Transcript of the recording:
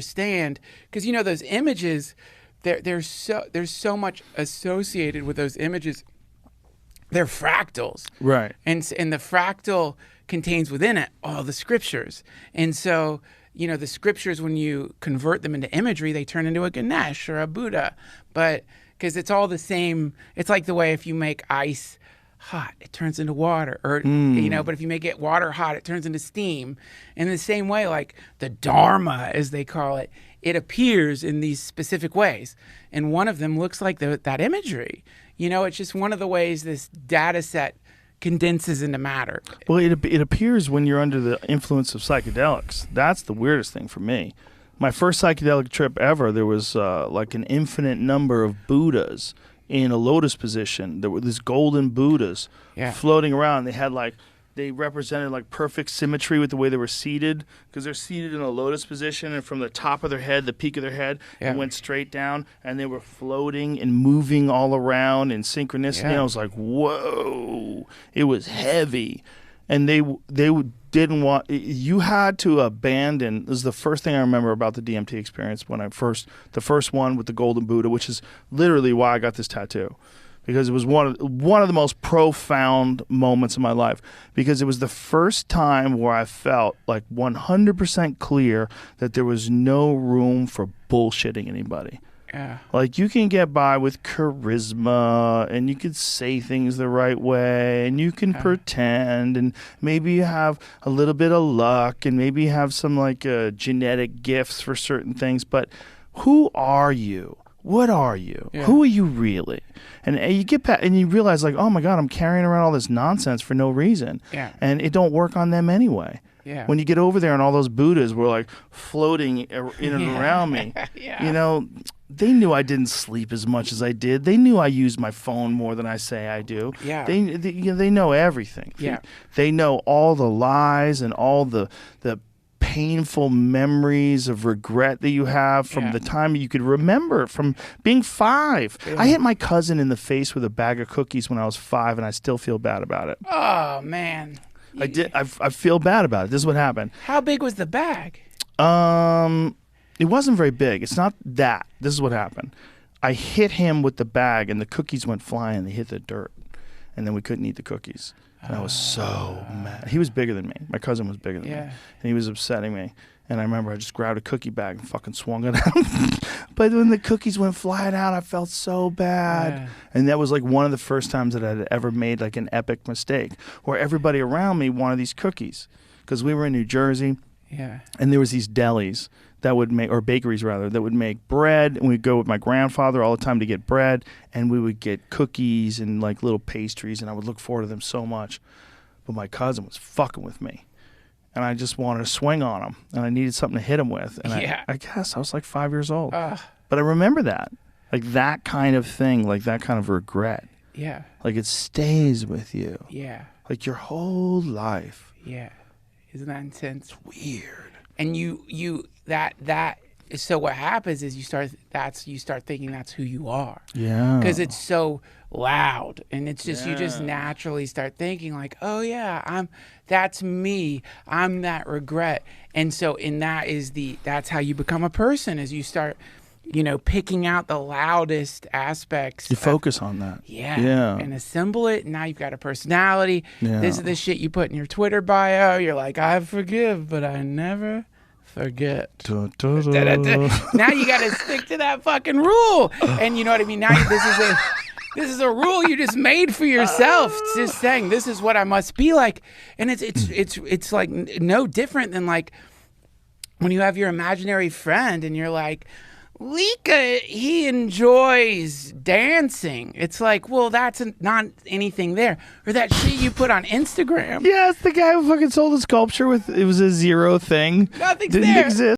understand, because those images, there's so much associated with those images. They're fractals, right? And the fractal contains within it all the scriptures, and so the scriptures, when you convert them into imagery, they turn into a Ganesh or a Buddha, but because it's all the same. It's like the way if you make ice hot, it turns into water, or but if you make it water hot, it turns into steam. In the same way, like the Dharma, as they call it, it appears in these specific ways, and one of them looks like that imagery. It's just one of the ways this data set condenses into matter. Well, it appears when you're under the influence of psychedelics. That's the weirdest thing for me. My first psychedelic trip ever, there was like an infinite number of Buddhas in a lotus position. There were these golden Buddhas floating around. They represented like perfect symmetry with the way they were seated, because they're seated in a lotus position, and from the top of their head, the peak of their head, it went straight down, and they were floating and moving all around in synchronicity. And I was like, whoa, it was heavy. And they didn't want, you had to abandon. This is the first thing I remember about the DMT experience, the first one with the golden Buddha, which is literally why I got this tattoo. Because it was one of the most profound moments of my life. Because it was the first time where I felt like 100% clear that there was no room for bullshitting anybody. Yeah. Like, you can get by with charisma, and you can say things the right way, and you can pretend, and maybe you have a little bit of luck, and maybe you have some genetic gifts for certain things. But who are you? What are you? Yeah. Who are you really? And you get back and you realize, like, oh my God, I'm carrying around all this nonsense for no reason. Yeah. And it don't work on them anyway. Yeah. When you get over there and all those Buddhas were like floating in and around me, they knew I didn't sleep as much as I did. They knew I used my phone more than I say I do. Yeah. They know everything. Yeah. They know all the lies and all the painful memories of regret that you have from the time you could remember from being 5. I hit my cousin in the face with a bag of cookies when I was 5, and I still feel bad about it. Oh, man. I did. I feel bad about it. This is what happened. How big was the bag? It wasn't very big. It's not that. This is what happened. I hit him with the bag, and the cookies went flying. They hit the dirt, and then we couldn't eat the cookies. And I was so mad. He was bigger than me. My cousin was bigger than me. And he was upsetting me. And I remember I just grabbed a cookie bag and fucking swung it out. But when the cookies went flying out, I felt so bad. Yeah. And that was like one of the first times that I'd ever made like an epic mistake, where everybody around me wanted these cookies. Because we were in New Jersey. Yeah. And there was these delis that would make, or bakeries rather, that would make bread. And we'd go with my grandfather all the time to get bread. And we would get cookies and like little pastries. And I would look forward to them so much. But my cousin was fucking with me. And I just wanted to swing on him. And I needed something to hit him with. And I guess I was like 5 years old. But I remember that. Like that kind of thing. Like that kind of regret. Yeah. Like it stays with you. Yeah. Like your whole life. Yeah. Isn't that intense? It's weird. And so what happens is you start thinking that's who you are. Yeah. Because it's so loud, and it's just you just naturally start thinking like, oh yeah, that's me. I'm that regret. And so that's how you become a person, is you start picking out the loudest aspects. You focus on that. Yeah. And assemble it. And now you've got a personality. Yeah. This is the shit you put in your Twitter bio. You're like, I forgive, but I never forget. Now you got to stick to that fucking rule. And you know what I mean? Now this is a rule you just made for yourself. It's just saying, this is what I must be like. And it's like no different than like when you have your imaginary friend and you're like, Lika, he enjoys dancing. It's like, well, that's not anything there. Or that shit you put on Instagram. Yeah, it's the guy who fucking sold a sculpture with, it was a zero thing. Nothing's Didn't there. exist.